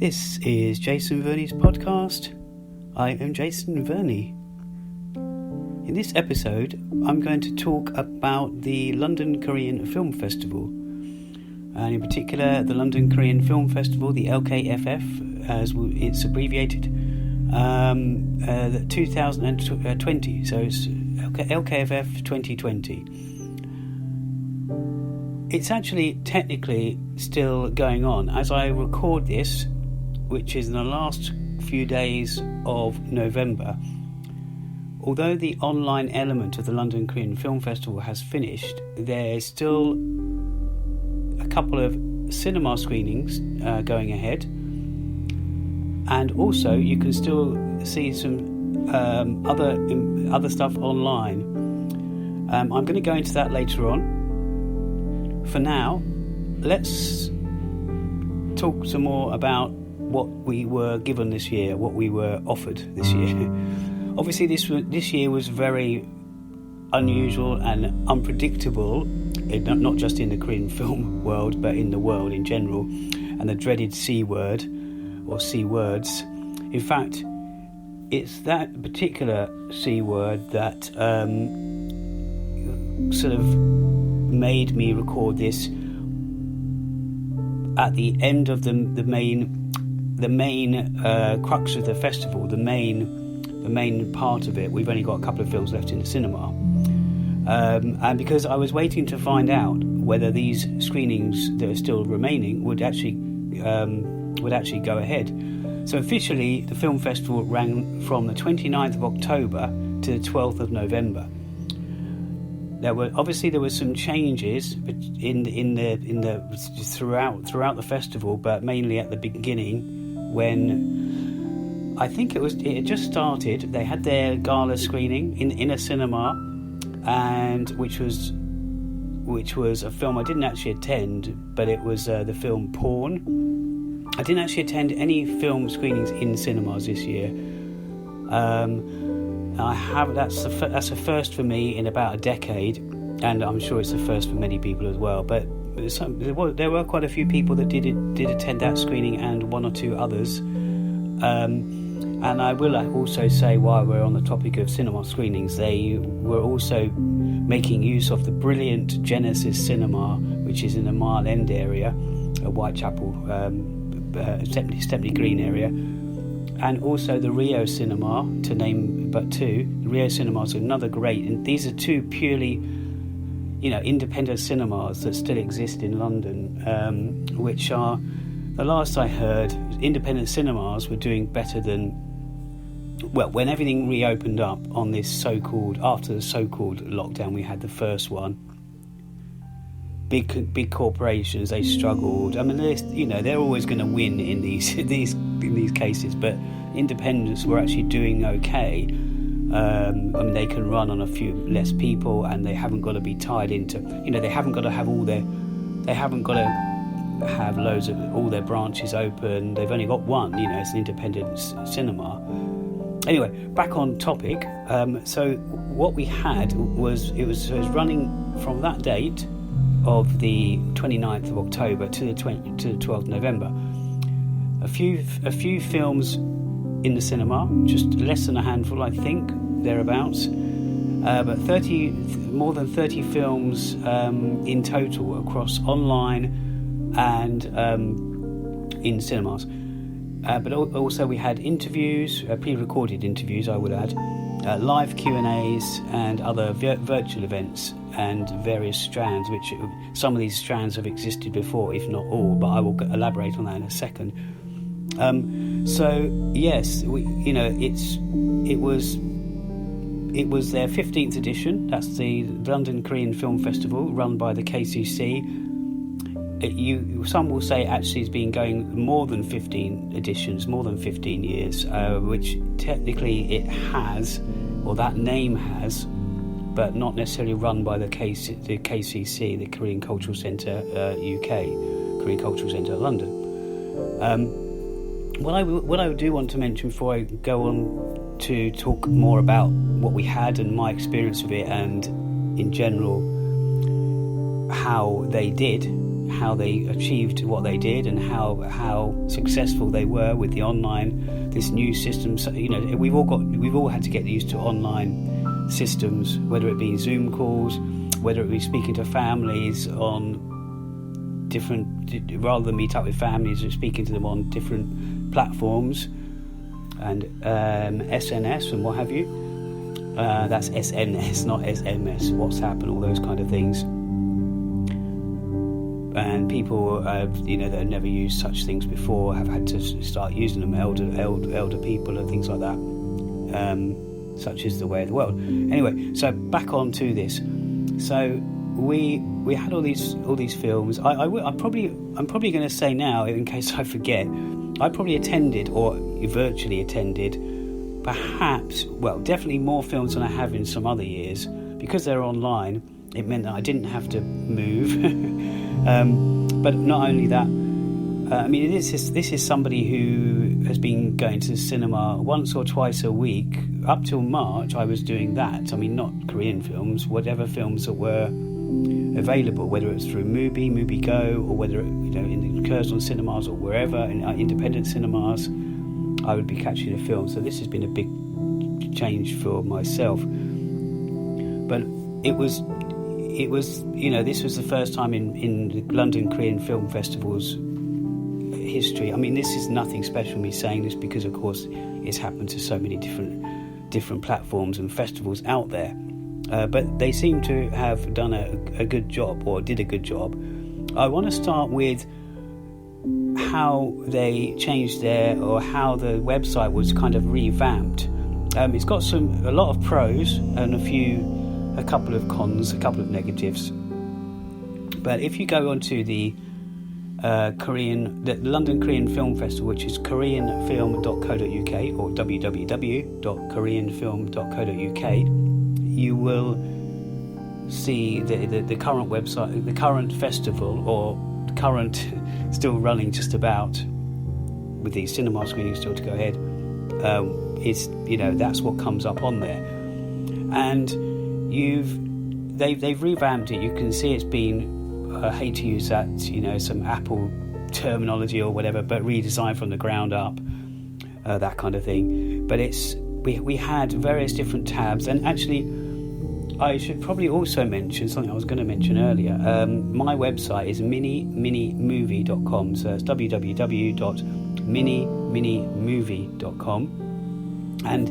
This is Jason Verney's podcast. I am Jason Verney. In this episode, I'm going to talk about the London Korean Film Festival, and in particular the London Korean Film Festival, the LKFF as it's abbreviated, 2020, so it's LKFF 2020. It's actually technically still going on as I record this, which is in the last few days of November. Although the online element of the London Korean Film Festival has finished, there's still a couple of cinema screenings going ahead, and also you can still see some other stuff online. I'm going to go into that later on. For now, let's talk some more about what we were given this year, what we were offered this year. Obviously, this year was very unusual and unpredictable, not just in the Korean film world, but in the world in general, and the dreaded C word, or C words. In fact, it's that particular C word that sort of made me record this at the end of the main crux of the festival, the main part of it. We've only got a couple of films left in the cinema, and because I was waiting to find out whether these screenings that are still remaining would actually go ahead. So officially, the film festival ran from the 29th of October to the 12th of November. There were some changes in the throughout the festival, but mainly at the beginning, when I think it had just started. They had their gala screening in a cinema, and which was a film I didn't actually attend, but it was the film Porn. I didn't actually attend any film screenings in cinemas this year. That's a first for me in about a decade, and I'm sure it's a first for many people as well. But there were quite a few people that did attend that screening, and one or two others. And I will also say, while we're on the topic of cinema screenings, they were also making use of the brilliant Genesis Cinema, which is in the Mile End area, Whitechapel, Stepney Green area. And also the Rio Cinema, to name but two. The Rio Cinema is another great, and these are two purely, independent cinemas that still exist in London, which are, the last I heard, independent cinemas were doing better than, when everything reopened up on this after the so-called lockdown. We had the first one. Big corporations, they struggled. I mean, they're always going to win in these cases, but independents were actually doing okay. They can run on a few less people, and they haven't got to be tied into. They haven't got to have loads of all their branches open. They've only got one. It's an independent cinema. Anyway, back on topic. So what we had was it was running from that date of the 29th of October to the 12th of November. A few films in the cinema, just less than a handful, I think, thereabouts. But more than 30 films in total across online and in cinemas. But also we had interviews, pre-recorded interviews, I would add, live Q&As and other virtual events, and various strands, which some of these strands have existed before, if not all, but I will elaborate on that in a second. So yes, it was their 15th edition. That's the London Korean Film Festival, run by the KCC. Some will say actually it's been going more than 15 editions, more than 15 years, which technically it has, or that name has, but not necessarily run by the KCC, the Korean Cultural Centre UK, Korean Cultural Centre London. What I do want to mention before I go on to talk more about what we had and my experience of it, and in general how they did, how they achieved what they did and how successful they were with the online, this new system. So, we've all had to get used to online systems, whether it be Zoom calls, whether it be speaking to families on different, rather than meet up with families, or speaking to them on different platforms, and SNS and what have you. That's SNS, not SMS, WhatsApp and all those kind of things. And people, that have never used such things before have had to start using them. Elder people and things like that. Such is the way of the world. Anyway, so back on to this. So we had all these films. I'm probably going to say now, in case I forget, I probably attended or virtually attended, perhaps, well, definitely more films than I have in some other years. Because they're online, it meant that I didn't have to move. But not only that, this is somebody who has been going to the cinema once or twice a week. Up till March, I was doing that. I mean, not Korean films, whatever films that were available, whether it's through Mubi Go, or whether in the Curzon cinemas or wherever, in independent cinemas, I would be catching a film. So this has been a big change for myself. But it was this was the first time in the London Korean Film Festival's history. I mean, this is nothing special, me saying this, because of course it's happened to so many different platforms and festivals out there. But they seem to have done a good job, or did a good job. I want to start with how they changed how the website was kind of revamped. It's got a lot of pros and a couple of cons, a couple of negatives. But if you go onto the London Korean Film Festival, which is koreanfilm.co.uk or www.koreanfilm.co.uk, you will see the current website, the current festival, or current still running just about, with the cinema screenings still to go ahead. That's what comes up on there, and they've revamped it. You can see it's been, I hate to use that, some Apple terminology or whatever, but redesigned from the ground up, that kind of thing. But we had various different tabs, and actually I should probably also mention something I was going to mention earlier. My website is minimovie.com, so it's www.minimovie.com, and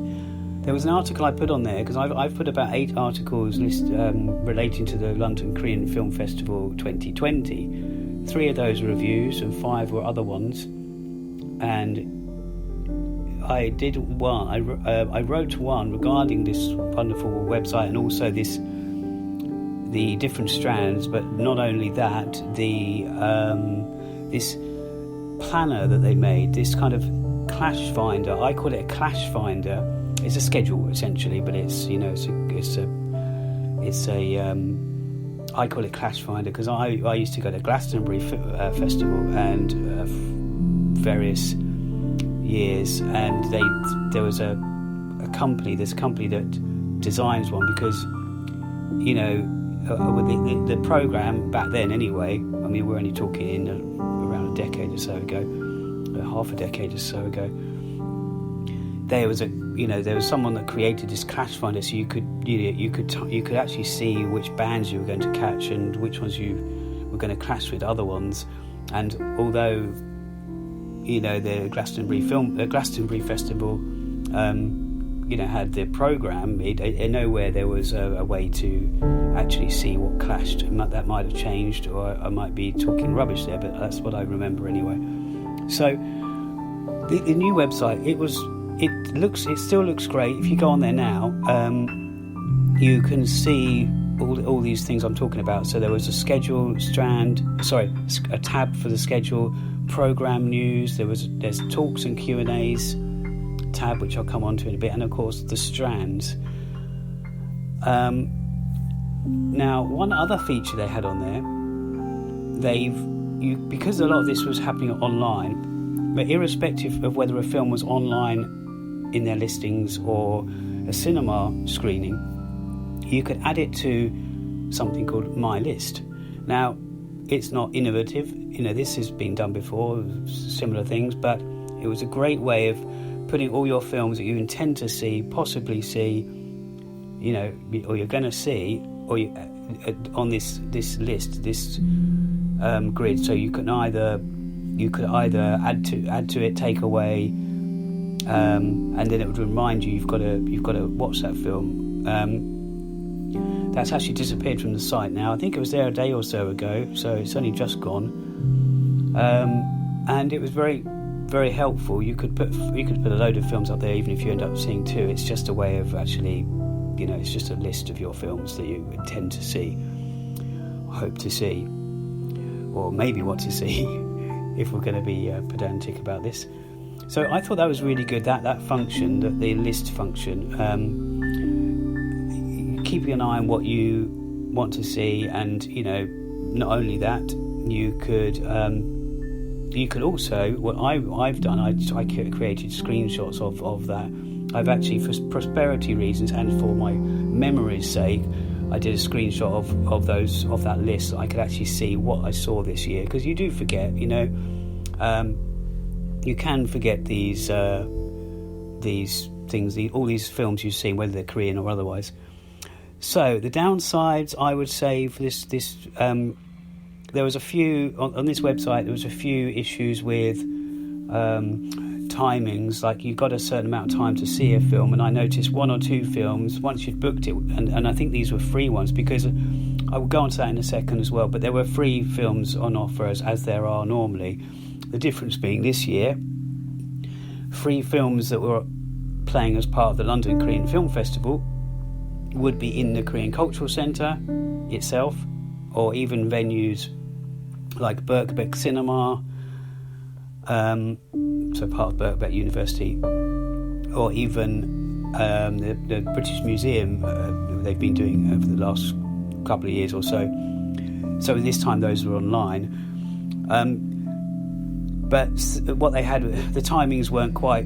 there was an article I put on there, because I've put about 8 articles relating to the London Korean Film Festival 2020. 3 of those were reviews and 5 were other ones. And I did one. I wrote one regarding this wonderful website, and also the different strands. But not only that, this planner that they made, this kind of clash finder. I call it a clash finder. It's a schedule essentially, but it's I call it Clash Finder, because I used to go to Glastonbury Festival and various years, and there was a company. There's a company that designs one, because the program back then anyway. I mean, we're only talking around a decade or so ago, half a decade or so ago. There was someone that created this clash finder, so you could actually see which bands you were going to catch and which ones you were going to clash with other ones. And although the Glastonbury Festival had the program, nowhere there was a way to actually see what clashed. That might have changed, or I might be talking rubbish there, but that's what I remember anyway. So the new website, it still looks great. If you go on there now, you can see all these things I'm talking about. So there was a schedule a tab for the schedule, program news. There's talks and Q&As tab, which I'll come on to in a bit, and of course the strands. Now, one other feature they had on there, because a lot of this was happening online, but irrespective of whether a film was online in their listings or a cinema screening, you could add it to something called My List. Now, it's not innovative. This has been done before, similar things, but it was a great way of putting all your films that you intend to see, possibly see, or you're going to see, or on this list, this grid. So you could either add to it, take away, and then it would remind you you've got to watch that film. That's actually disappeared from the site now. I think it was there a day or so ago, so it's only just gone. And it was very, very helpful. You could put a load of films up there, even if you end up seeing two. It's just a way of actually, it's just a list of your films that you intend to see, hope to see, or maybe want to see, if we're going to be pedantic about this. So I thought that was really good. That function, the list function. Keeping an eye on what you want to see, and not only that, you could also, what I've done, I created screenshots of that. I've actually, for prosperity reasons and for my memory's sake, I did a screenshot of that list so I could actually see what I saw this year, because you do forget, you can forget these things, all these films you've seen, whether they're Korean or otherwise. So the downsides, I would say, for this there was a few on this website. There was a few issues with timings, like you've got a certain amount of time to see a film, and I noticed one or two films once you'd booked it, and I think these were free ones, because I will go on to that in a second as well. But there were free films on offer as there are normally. The difference being this year, free films that were playing as part of the London Korean Film Festival would be in the Korean Cultural Centre itself, or even venues like Birkbeck Cinema, so part of Birkbeck University, or even the British Museum. They've been doing over the last couple of years or so. So this time those were online. But what they had, the timings weren't quite,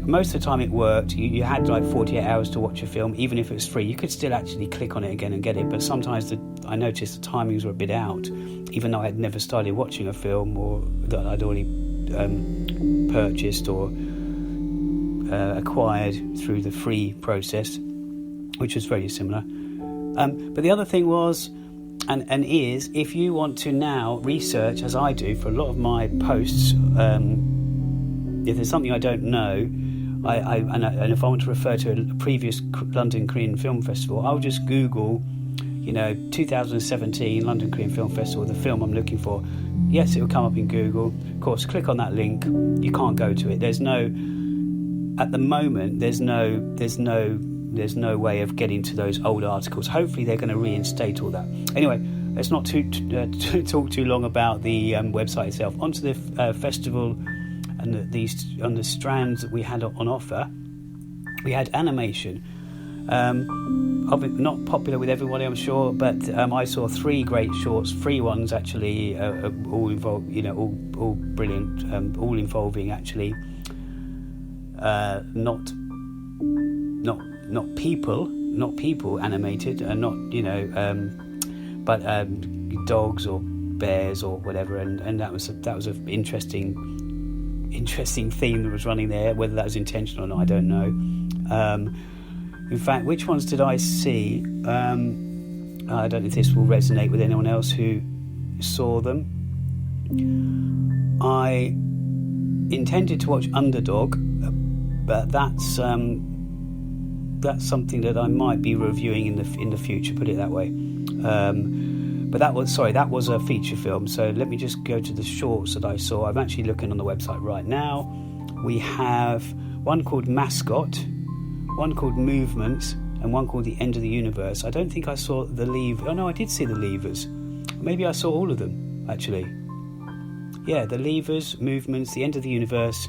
most of the time it worked. You had like 48 hours to watch a film, even if it was free. You could still actually click on it again and get it, but sometimes I noticed the timings were a bit out, even though I had never started watching a film or that I'd already purchased or acquired through the free process, which was very similar. But the other thing was, and is, if you want to now research, as I do for a lot of my posts, if there's something I don't know, and if I want to refer to a previous London Korean Film Festival, I'll just Google, 2017 London Korean Film Festival, the film I'm looking for. Yes, it will come up in Google. Of course, click on that link. You can't go to it. At the moment, there's no way of getting to those old articles. Hopefully they're going to reinstate all that. Anyway, let's not talk too long about the website itself. Onto the festival and the strands that we had on offer. We had animation. Not popular with everybody, I'm sure, but I saw 3 great shorts, free ones actually, all involved, all brilliant, all involving actually not people animated, and but dogs or bears or whatever, and that was an interesting theme that was running there. Whether that was intentional or not, I don't know. In fact, which ones did I see? I don't know if this will resonate with anyone else who saw them. I intended to watch Underdog, but that's something that I might be reviewing in the future. Put it that way. But that was a feature film. So let me just go to the shorts that I saw. I'm actually looking on the website right now. We have one called Mascot, one called Movements, and one called The End of the Universe. I don't think I saw the Lever. Oh no, I did see the Levers. Maybe I saw all of them actually. Yeah, the Levers, Movements, The End of the Universe,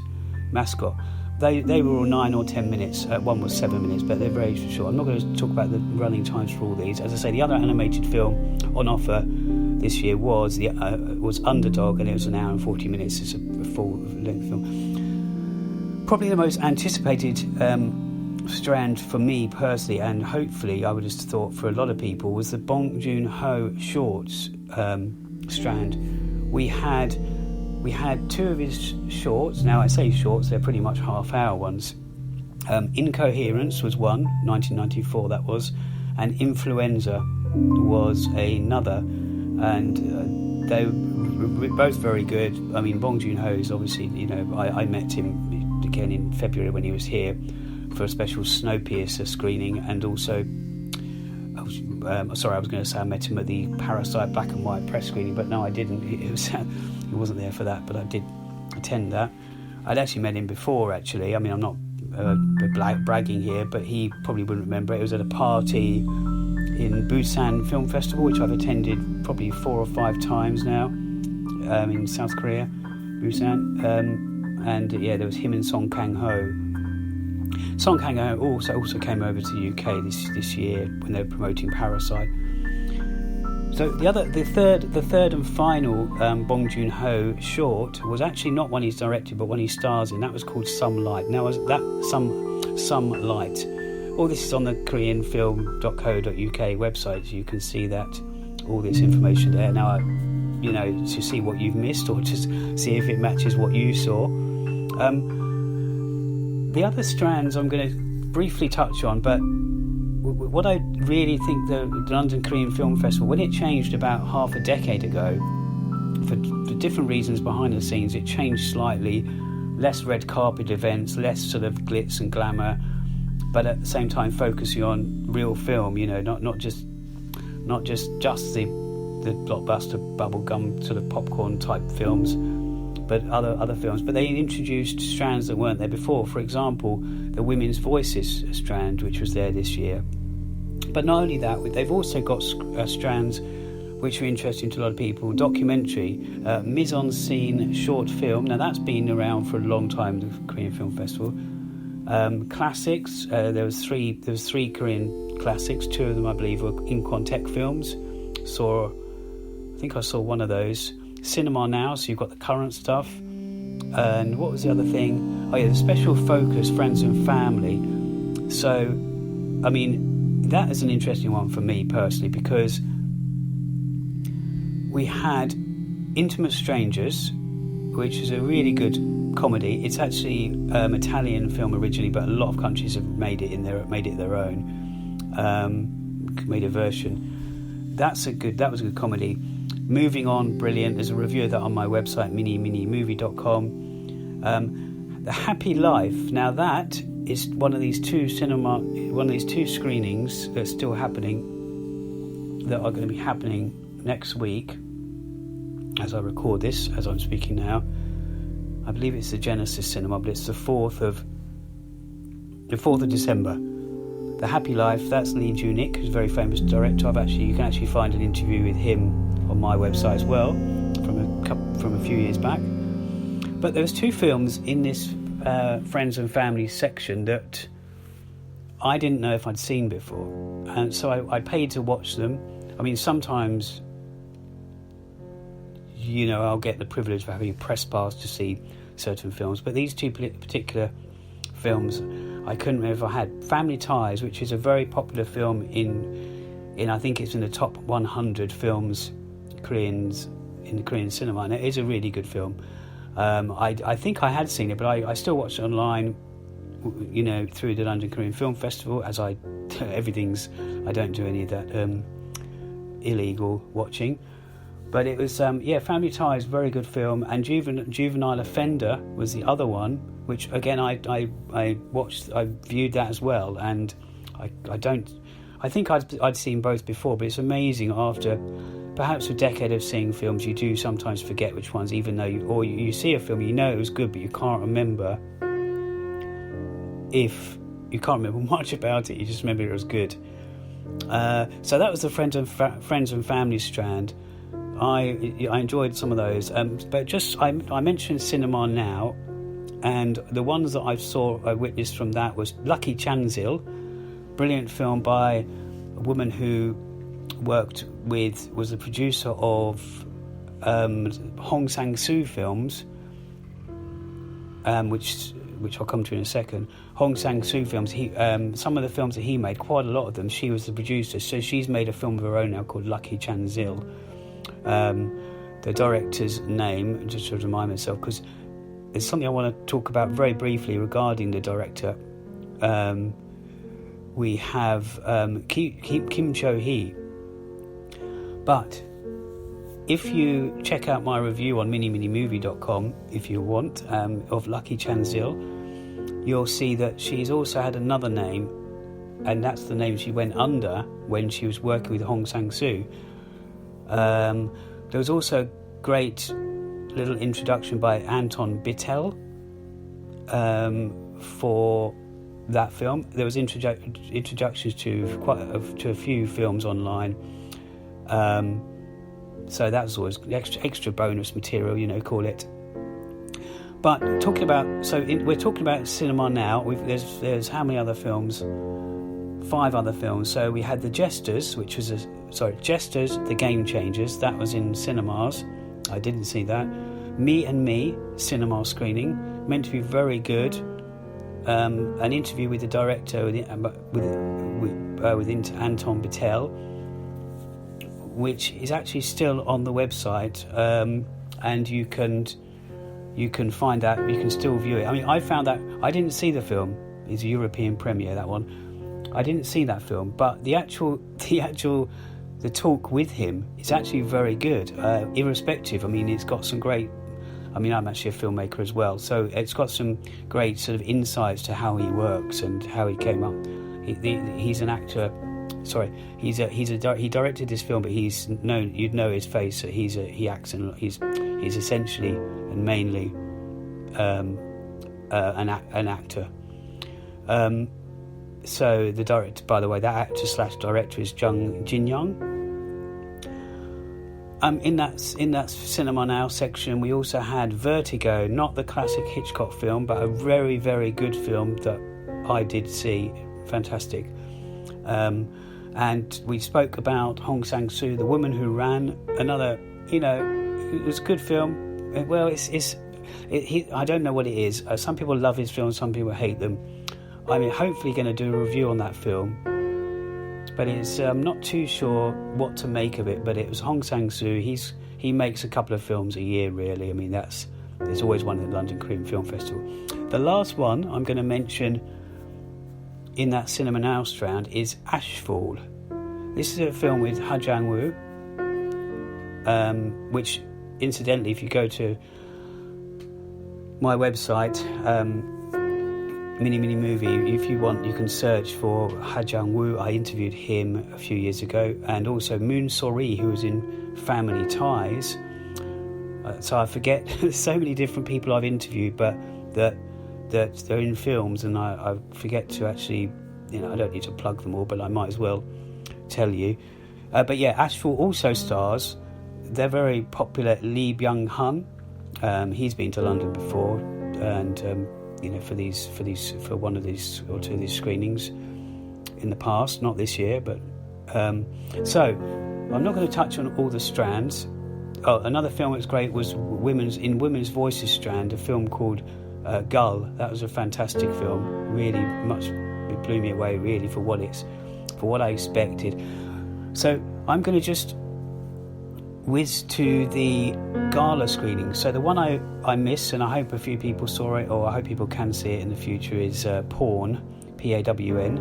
Mascot. They were all 9 or 10 minutes. One was 7 minutes, but they're very short. I'm not going to talk about the running times for all these. As I say, the other animated film on offer this year was Underdog, and it was 1 hour and 40 minutes. It's a full-length film. Probably the most anticipated strand for me personally, and hopefully I would have thought for a lot of people, was the Bong Joon-Ho shorts strand. We had two of his shorts. Now I say shorts, they're pretty much half-hour ones. Incoherence was one, 1994 that was, and Influenza was another, and they were both very good. I mean, Bong Joon-Ho is obviously, I met him again in February when he was here for a special Snowpiercer screening, and also I was going to say I met him at the Parasite black and white press screening, but no, I didn't. He wasn't there for that, but I did attend that. I'd actually met him before, actually. I mean, I'm not bragging here, but he probably wouldn't remember. It was at a party in Busan Film Festival, which I've attended probably 4 or 5 times now, in South Korea, Busan. And yeah, there was him and Song Kang-ho. Song Kang-ho also came over to the UK this year when they were promoting Parasite. So the third and final Bong Joon-Ho short was actually not one he's directed, but one he stars in. That was called Some Light. Now, Some Light. All this is on the KoreanFilm.co.uk website, so you can see that all this information there. Now, to see what you've missed or just see if it matches what you saw. The other strands I'm going to briefly touch on, but what I really think the London Korean Film Festival, when it changed about half a decade ago, for different reasons behind the scenes, it changed slightly. Less red carpet events, less sort of glitz and glamour, but at the same time focusing on real film. Not just the blockbuster bubblegum sort of popcorn type films, but other films. But they introduced strands that weren't there before. For example, the Women's Voices strand, which was there this year. But not only that, they've also got strands which are interesting to a lot of people. Documentary, mise-en-scene short film. Now that's been around for a long time, the Korean Film Festival. Classics. There was three Korean classics. 2 of them, I believe, were KWON-TAEK films. I think I saw one of those. Cinema Now, so you've got the current stuff. And what was the other thing? Oh yeah, the special focus, Friends and Family. So, I mean, that is an interesting one for me personally, because we had Intimate Strangers, which is a really good comedy. It's actually Italian film originally, but a lot of countries have made it their own, made a version. That was a good comedy. Moving On, brilliant. There's a review of that on my website, minimovie.com. The Happy Life. Now that is one of these two screenings that's still happening, that are going to be happening next week as I record this, as I'm speaking now. I believe it's the Genesis Cinema, but it's the 4th of December. The Happy Life, that's Lee Joo-Nik, who's a very famous director. You can actually find an interview with him on my website as well from a few years back. But there was 2 films in this Friends and Family section that I didn't know if I'd seen before, and so I paid to watch them. I mean, sometimes I'll get the privilege of having a press pass to see certain films, but these 2 particular films I couldn't remember if I had. Family Ties, which is a very popular film in I think it's in the top 100 films Koreans in the Korean cinema, and it is a really good film. I think I had seen it, but I still watched it online, through the London Korean Film Festival, as I don't do any of that illegal watching. But it was, Family Ties, very good film, and Juvenile Offender was the other one, which again I viewed that as well, and I think I'd seen both before, but it's amazing after perhaps a decade of seeing films, you do sometimes forget which ones, even though you see a film, it was good, but you can't remember much about it. You just remember it was good. So that was the Friends and Family strand. I enjoyed some of those, but just I mentioned Cinema Now, and the ones that I witnessed from that was Lucky CHAN-SIL, brilliant film by a woman who was the producer of Hong Sang-soo films, which I'll come to in a second. Hong Sang-soo films, some of the films that he made, quite a lot of them, she was the producer, so she's made a film of her own now called Lucky CHAN-SIL. the director's name, just to remind myself, because there's something I want to talk about very briefly regarding the director. We have Kim Cho-hee. But if you check out my review on miniminimovie.com, if you want, of Lucky CHAN-SIL, you'll see that she's also had another name, and that's the name she went under when she was working with Hong Sang-soo. There was also a great little introduction by Anton Bittel for that film. There was introductions to a few films online. So that was always extra bonus material, call it. But we're talking about cinema now. There's how many other films? 5 other films. So we had The Jesters, Jesters, The Game Changers. That was in cinemas. I didn't see that. Me and Me, cinema screening, meant to be very good. An interview with the director with Anton Bittel, which is actually still on the website, and you can find that. You can still view it. I mean, I found that I didn't see the film. It's a European premiere, that one. I didn't see that film, but the talk with him is actually very good, irrespective. I mean, it's got some great. I mean, I'm actually a filmmaker as well, so it's got some great sort of insights to how he works and how he came up. He's an actor. Sorry, he directed this film, but he's known. You'd know his face. He acts and he's essentially and mainly an actor. So the director, by the way, that actor/director is Jin Young. In that Cinema Now section, we also had Vertigo, not the classic Hitchcock film, but a very, very good film that I did see. Fantastic. And we spoke about Hong Sang-soo, The Woman Who Ran. Another, it was a good film. Well, I don't know what it is. Some people love his films, some people hate them. I'm hopefully going to do a review on that film, but I'm not too sure what to make of it. But it was Hong Sang-soo. He makes a couple of films a year, really. I mean, there's always one at the London Korean Film Festival. The last one I'm going to mention in that Cinema Now strand is Ashfall. This is a film with Ha Jang-woo, which, incidentally, if you go to my website, Mini Movie, if you want, you can search for Ha Jang-woo. I interviewed him a few years ago, and also Moon So-ri, who was in Family Ties. So I forget so many different people I've interviewed, but that they're in films, and I forget to actually, I don't need to plug them all, but I might as well tell you. But yeah, Ashfall also stars, they're very popular, Lee Byung-hun. He's been to London before, and for one of these or two of these screenings in the past, not this year, but so I'm not going to touch on all the strands. Oh, another film that was great was Women's Voices strand, a film called Gull. That was a fantastic film. Really much, it blew me away really for what I expected. So I'm going to just whiz to the gala screening. So the one I miss, and I hope a few people saw it, or I hope people can see it in the future, is Pawn, P-A-W-N.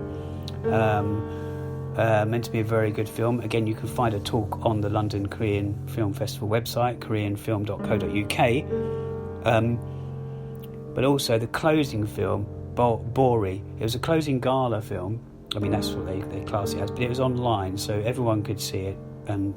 Meant to be a very good film. Again, you can find a talk on the London Korean Film Festival website, koreanfilm.co.uk. But also the closing film, Bori. It was a closing gala film. I mean, that's what they class it as, but it was online, so everyone could see it and,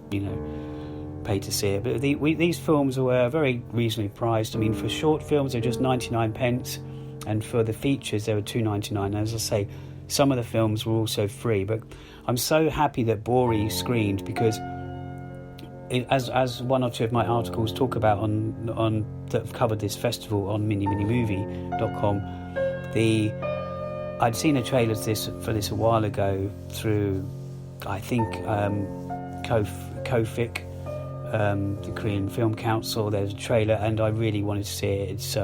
pay to see it. But these films were very reasonably priced. I mean, for short films, they're just 99 pence, and for the features, they were $2.99. As I say, some of the films were also free, but I'm so happy that Bori screened, because as one or two of my articles talk about on that have covered this festival on miniminimovie.com, I'd seen a trailer for this a while ago through, I think, KWON-TAEK, the Korean Film Council. There's a trailer, and I really wanted to see it. It's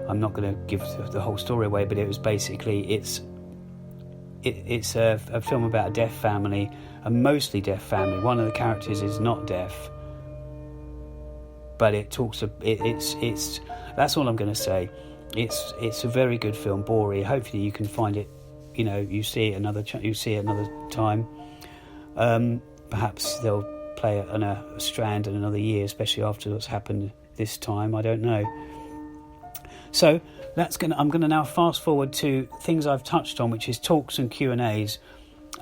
I'm not going to give the whole story away, but it was basically it's a film about a deaf family, a mostly deaf family. One of the characters is not deaf, but it talks. It's that's all I'm going to say. It's a very good film, Bori. Hopefully you can find it. You see it another time. Perhaps they'll play it on a Strand in another year, especially after what's happened this time. I don't know. So I'm going to now fast forward to things I've touched on, which is talks and Q&As.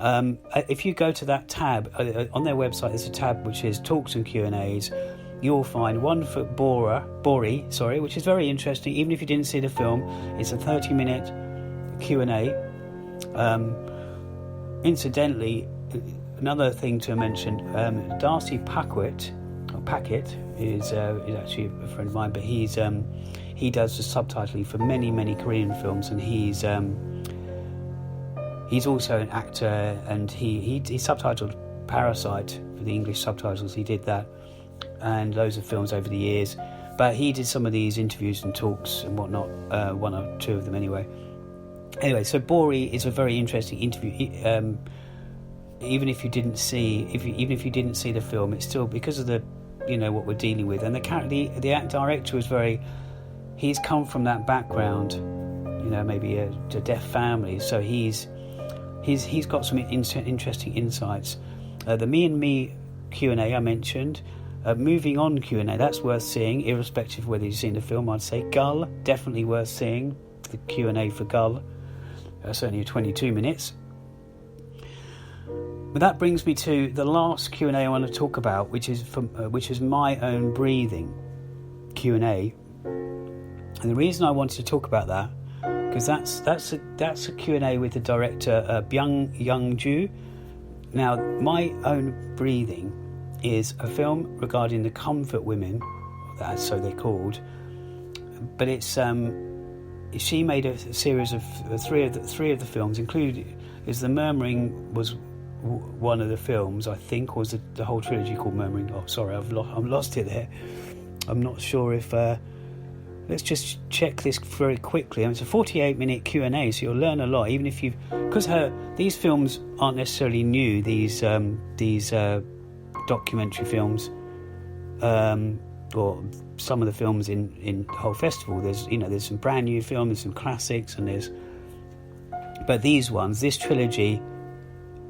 If you go to that tab on their website, there's a tab which is talks and Q&As. You'll find one for Bori, which is very interesting. Even if you didn't see the film, it's a 30-minute Q&A. Incidentally, another thing to mention, Darcy Paquette is actually a friend of mine, but he does the subtitling for many Korean films, and he's also an actor, and he subtitled Parasite for the English subtitles. He did that, and loads of films over the years. But he did some of these interviews and talks and whatnot, one or two of them anyway. Anyway, so Bori is a very interesting interview. Even if you didn't see the film, it's still because of the what we're dealing with, and the director was very. He's come from that background, maybe a deaf family, so he's got some interesting insights. The Me and Me Q&A I mentioned, moving on Q&A, that's worth seeing, irrespective of whether you've seen the film. I'd say Gull, definitely worth seeing. The Q&A for Gull, that's only 22 minutes. But that brings me to the last Q&A I want to talk about, which is my own breathing Q&A. And the reason I wanted to talk about that, because that's a Q&A with the director Byung Young-ju. Now, My Own Breathing is a film regarding the comfort women, that's so they're called. But it's she made a series of three of the films, including The Murmuring was one of the films, I think, or was the whole trilogy called Murmuring? Oh, sorry, I've lost it there. I'm not sure if. Let's just check this very quickly. It's a 48-minute Q&A, so you'll learn a lot, even if because these films aren't necessarily new. These documentary films, or some of the films in the whole festival. There's some brand new films, there's some classics, but these ones, this trilogy.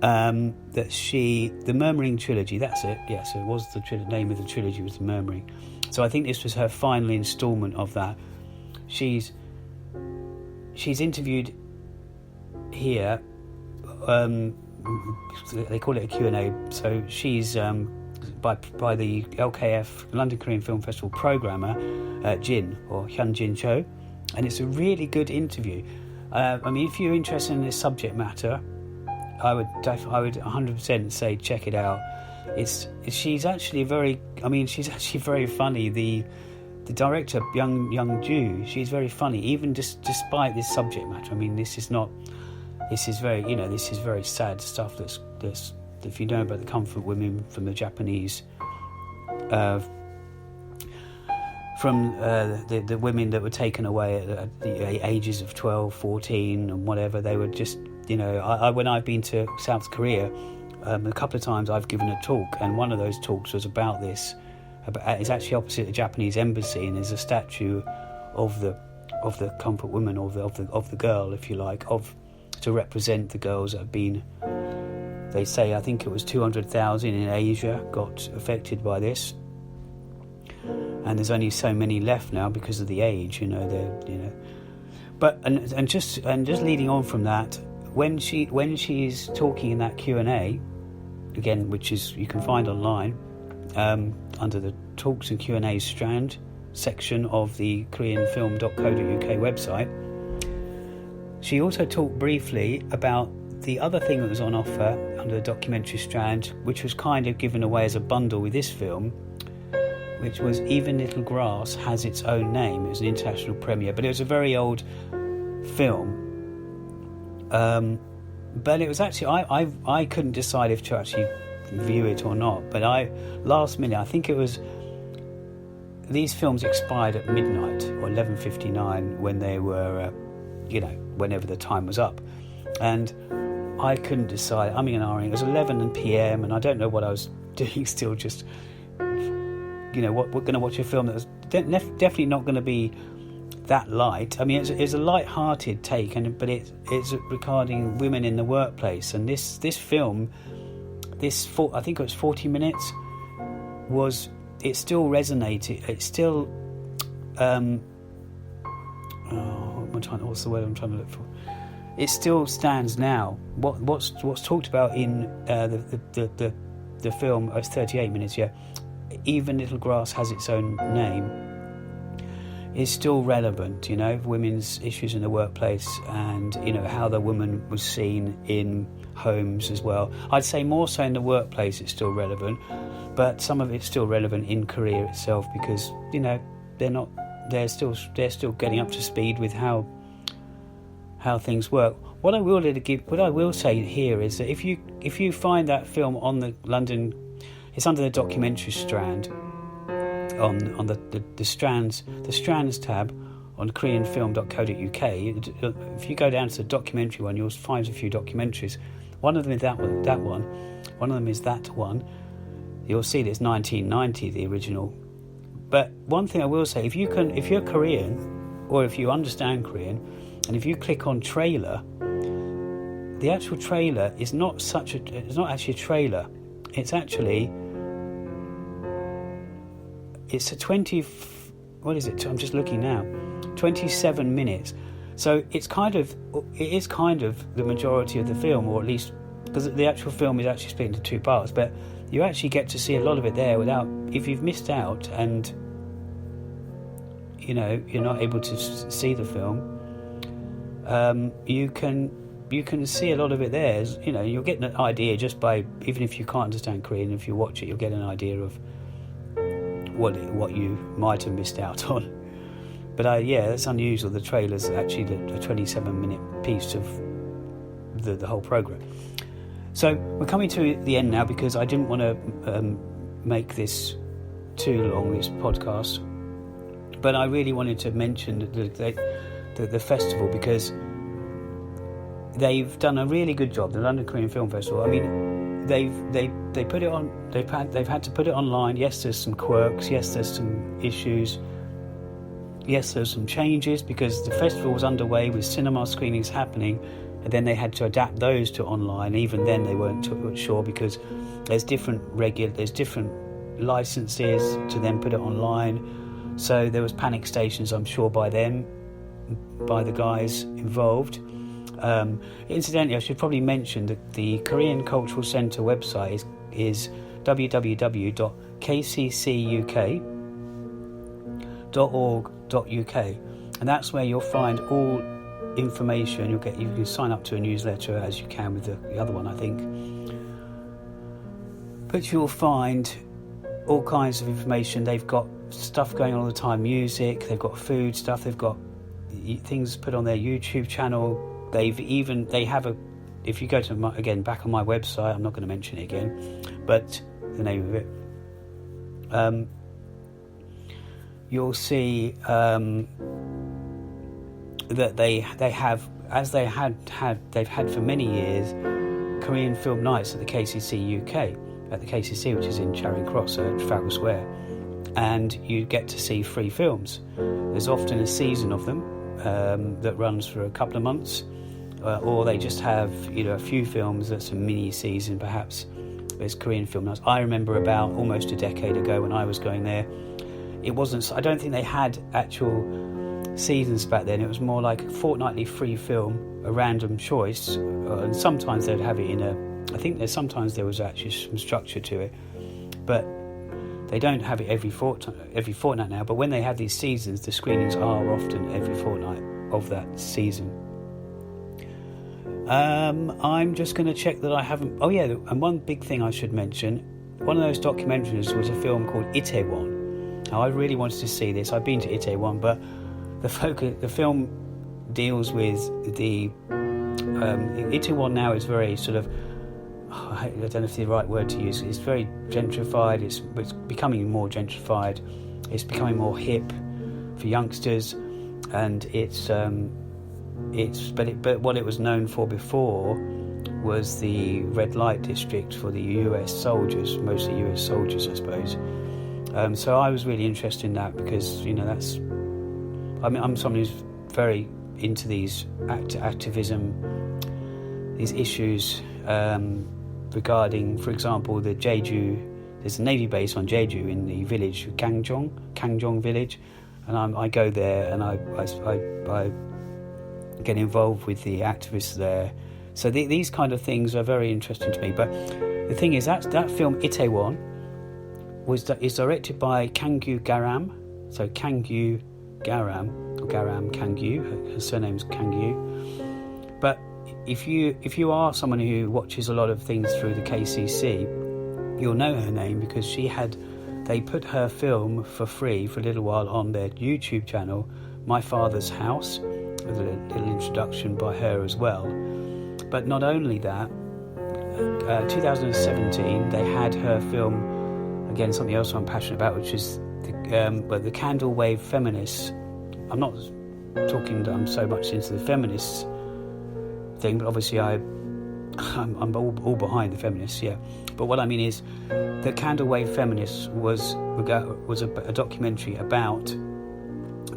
The Murmuring trilogy, that's it. Yeah, so it was the name of the trilogy was The Murmuring. So I think this was her final instalment of that. She's interviewed here. They call it a Q&A. So she's by the LKF London Korean Film Festival programmer Jin or Hyun-Jin Cho, and it's a really good interview. If you're interested in this subject matter, I would 100% say check it out. She's actually very funny. The director Byung Young-ju, she's very funny, even despite this subject matter. This is very sad stuff. That's if you know about the comfort women from the Japanese, from the women that were taken away at the ages of 12, 14 and whatever. They were just, when I've been to South Korea, a couple of times I've given a talk, and one of those talks was about this. It's actually opposite the Japanese embassy, and there's a statue of the comfort woman, of the girl, if you like, to represent the girls that have been. They say, I think it was 200,000 in Asia got affected by this, and there's only so many left now because of the age, But and just leading on from that, when she's talking in that Q&A, again, which is you can find online under the Talks and Q&A Strand section of the KoreanFilm.co.uk website, she also talked briefly about the other thing that was on offer under the documentary Strand, which was kind of given away as a bundle with this film, which was Even Little Grass Has Its Own Name. It was an international premiere, but it was a very old film. But it was actually, I couldn't decide if to actually view it or not, but last minute, I think it was, these films expired at midnight or 11:59 when they were, whenever the time was up, and I couldn't decide. It was 11 p.m. and I don't know what I was doing, still just we're going to watch a film that's definitely not going to be that light. I mean, it's a light-hearted take, but it's regarding women in the workplace. And this film, I think it was 40 minutes, it still resonated. It still, what's the word I'm trying to look for? It still stands now. What's talked about in the film? It's 38 minutes. Yeah, even Little Grass Has Its Own Name. Is still relevant, women's issues in the workplace, and how the woman was seen in homes as well. I'd say more so in the workplace it's still relevant, but some of it's still relevant in Korea itself, because they're still getting up to speed with how things work. What I will say here is that if you find that film on the London, it's under the documentary strand. On the strands tab on koreanfilm.co.uk. If you go down to the documentary one, you'll find a few documentaries. One of them is that one. One of them is that one. You'll see that it's 1990, the original. But one thing I will say, if you're Korean, or if you understand Korean, and if you click on trailer, the actual trailer is not it's not actually a trailer. It's actually. It's a 20. What is it? I'm just looking now. 27 minutes. So it is kind of the majority of the film, or at least because the actual film is actually split into two parts. But you actually get to see a lot of it there without. If you've missed out and you're not able to see the film, you can see a lot of it there. You'll get an idea just by, even if you can't understand Korean, if you watch it, you'll get an idea of what you might have missed out on. But that's unusual. The trailer's actually a 27-minute piece of the whole programme. So we're coming to the end now, because I didn't want to make this too long, this podcast. But I really wanted to mention the festival, because they've done a really good job. The London Korean Film Festival. I mean, they put it on. They've had to put it online. Yes, there's some quirks. Yes, there's some issues. Yes, there's some changes, because the festival was underway with cinema screenings happening, and then they had to adapt those to online. Even then, they weren't sure, because there's different licenses to then put it online. So there was panic stations, I'm sure, by them, by the guys involved. Incidentally, I should probably mention that the Korean Cultural Centre website is www.kccuk.org.uk, and that's where you'll find all information. You can sign up to a newsletter, as you can with the other one, I think. But you'll find all kinds of information. They've got stuff going on all the time, music, they've got food stuff, they've got things put on their YouTube channel. They have if you go to back on my website, I'm not going to mention it again, but the name of it, you'll see that they've had for many years Korean film nights at the KCC UK, at the KCC, which is in Charing Cross at Trafalgar Square, and you get to see free films. There's often a season of them that runs for a couple of months, or they just have a few films that's a mini season. Perhaps there's Korean film nights. I remember about almost a decade ago when I was going there, I don't think they had actual seasons back then. It was more like a fortnightly free film, a random choice, and sometimes they'd have it in sometimes there was actually some structure to it, but they don't have it every fortnight now. But when they have these seasons, the screenings are often every fortnight of that season. I'm just going to check that I haven't. Oh yeah, and one big thing I should mention: one of those documentaries was a film called Itaewon. Now, I really wanted to see this. I've been to Itaewon, but the film deals with the Itaewon now is very sort of. I don't know if the right word to use. It's very gentrified. It's becoming more gentrified. It's becoming more hip for youngsters, and but what it was known for before was the red light district for the US soldiers, mostly US soldiers, I suppose. So I was really interested in that because, I'm someone who's very into these activism, these issues regarding, for example, the Jeju. There's a Navy base on Jeju in the village Kangjong village, and I go there and I get involved with the activists there. So these kind of things are very interesting to me. But the thing is that film Itaewon is directed by Kangyu Garam. So Kangyu Garam, or Garam Kangyu, her surname's Kangyu. But if you are someone who watches a lot of things through the KCC, you'll know her name because they put her film for free for a little while on their YouTube channel, My Father's House, with a little introduction by her as well. But not only that, 2017 they had her film, again something else I'm passionate about, which is the Candle Wave Feminists. I'm not talking that I'm so much into the feminists thing, but obviously I'm all behind the feminists, yeah. But what I mean is, the Candle Wave Feminists was a documentary about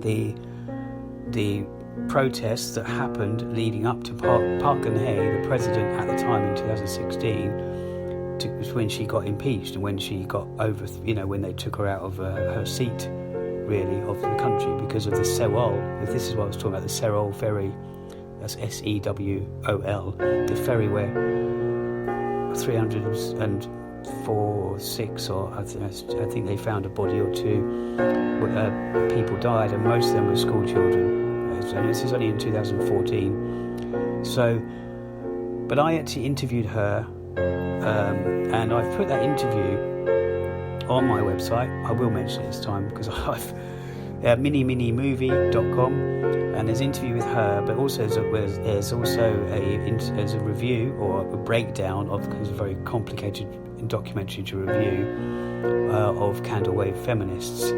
the protests that happened leading up to Park Geun-hye, the president at the time in 2016, when she got impeached and when she got when they took her out of her seat, really, of the country because of the Sewol. This is what I was talking about, the Sewol ferry. That's SEWOL, the ferry where 306, or I think they found a body or two. People died, and most of them were school children. And this is only in 2014. So, but I actually interviewed her, and I've put that interview on my website. I will mention it this time because I've minimovie.com, and there's an interview with her, but also there's also a review or a breakdown of, because it's a very complicated documentary to review, of Candle Wave Feminists.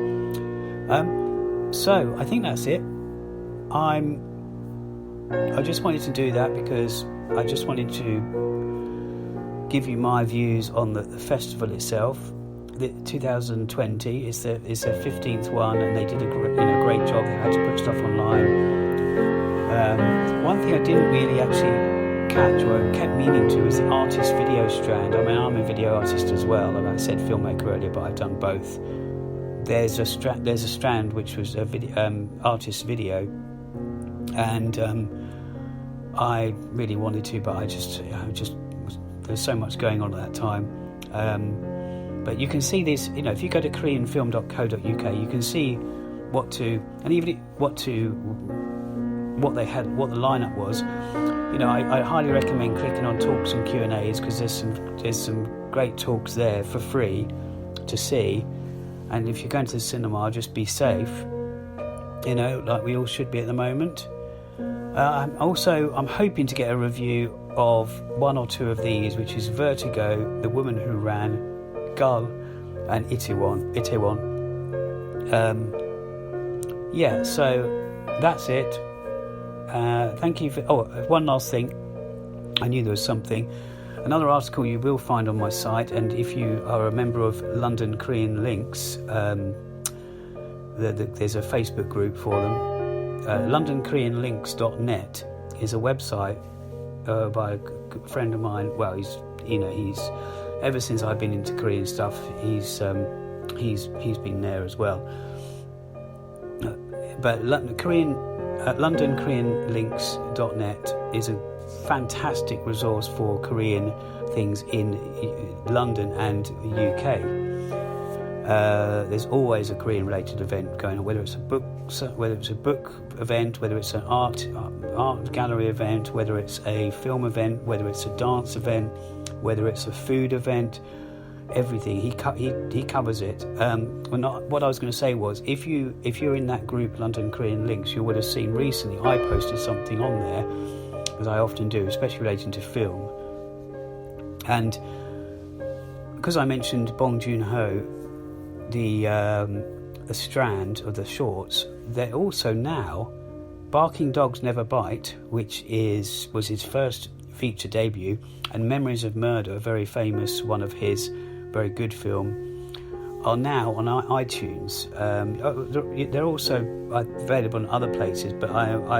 So I think that's it. I just wanted to do that because I just wanted to give you my views on the festival itself. The 2020 is their 15th one, and they did a great job. They had to put stuff online. One thing I didn't really actually catch, or I kept meaning to, was the artist video strand. I mean, I'm a video artist as well, and I said filmmaker earlier, but I've done both. There's a strand which was a artist video, and I really wanted to, but I just there's so much going on at that time. But you can see this, if you go to koreanfilm.co.uk, you can see what they had, what the lineup was. I highly recommend clicking on talks and Q&As because there's some great talks there for free to see. And if you're going to the cinema, just be safe, like we all should be at the moment. I'm hoping to get a review of one or two of these, which is Vertigo, The Woman Who Ran, Gull, and Itaewon. So that's it. Thank you for... one last thing. I knew there was something. Another article you will find on my site, and if you are a member of London Korean Links, there's a Facebook group for them. LondonKoreanLinks.net is a website by a friend of mine. Well, he's ever since I've been into Korean stuff, he's been there as well. But LondonKoreanLinks.net is a fantastic resource for Korean things in London and the UK. There's always a Korean-related event going on, whether it's a book event, whether it's an art gallery event, whether it's a film event, whether it's a dance event, whether it's a food event, everything. He covers it. What I was going to say was, if you're in that group, London Korean Links, you would have seen recently I posted something on there, as I often do, especially relating to film. And because I mentioned Bong Joon-ho, the strand of the shorts, they're also now Barking Dogs Never Bite, which was his first feature debut, and Memories of Murder, a very famous one of his, very good film, are now on iTunes. They're also available in other places, but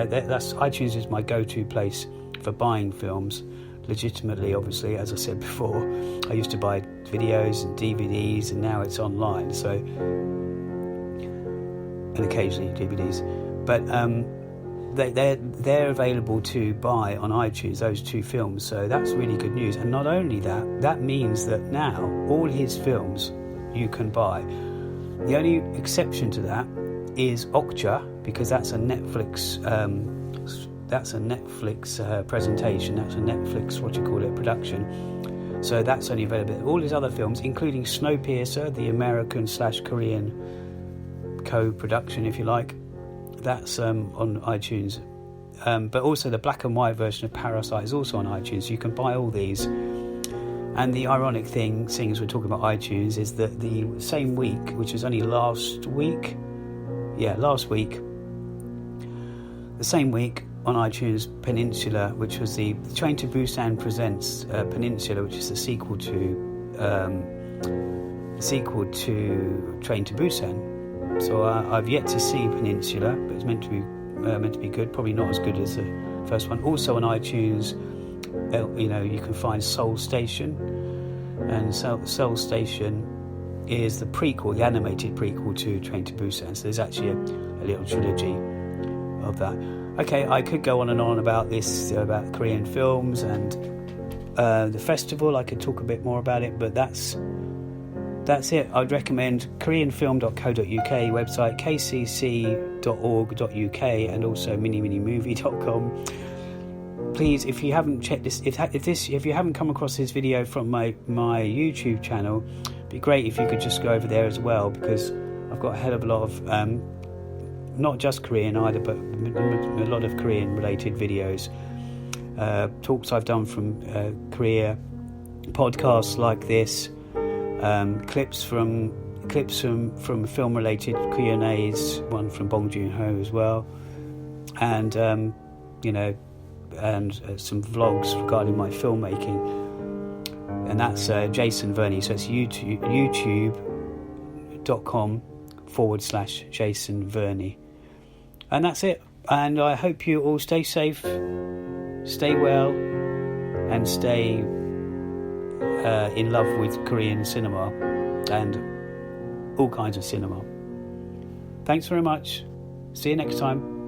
that's iTunes is my go-to place for buying films. Legitimately, obviously, as I said before, I used to buy videos and DVDs, and now it's online. So, and occasionally DVDs, but they're available to buy on iTunes. Those two films, so that's really good news. And not only that, that means that now all his films you can buy. The only exception to that is Okja, because that's a Netflix. That's a Netflix presentation. That's a Netflix production. So that's only available. All his other films, including Snowpiercer, the American/Korean co-production, if you like, that's on iTunes. But also the black and white version of Parasite is also on iTunes. So you can buy all these. And the ironic thing, seeing as we're talking about iTunes, is that the same week, which was only last week, the same week on iTunes, Peninsula, which was the Train to Busan Presents Peninsula, which is the sequel to Train to Busan. So I've yet to see Peninsula, but it's meant to be good. Probably not as good as the first one. Also on iTunes, you can find Seoul Station, and Seoul Station is the prequel, the animated prequel to Train to Busan. So there's actually a little trilogy of that. Okay, I could go on and on about this, about Korean films and the festival. I could talk a bit more about it, but that's it. I'd recommend koreanfilm.co.uk website, kcc.org.uk, and also miniminimovie.com. Please, if you haven't checked this, if you haven't come across this video from my YouTube channel, it'd be great if you could just go over there as well, because I've got a hell of a lot of not just Korean either, but a lot of Korean related videos, talks I've done from Korea, podcasts like this, clips from film related Q&As, one from Bong Joon-Ho as well, and some vlogs regarding my filmmaking, and that's Jason Verney. So it's youtube.com/Jason Verney, and that's it. And I hope you all stay safe, stay well, and stay in love with Korean cinema and all kinds of cinema. Thanks very much. See you next time.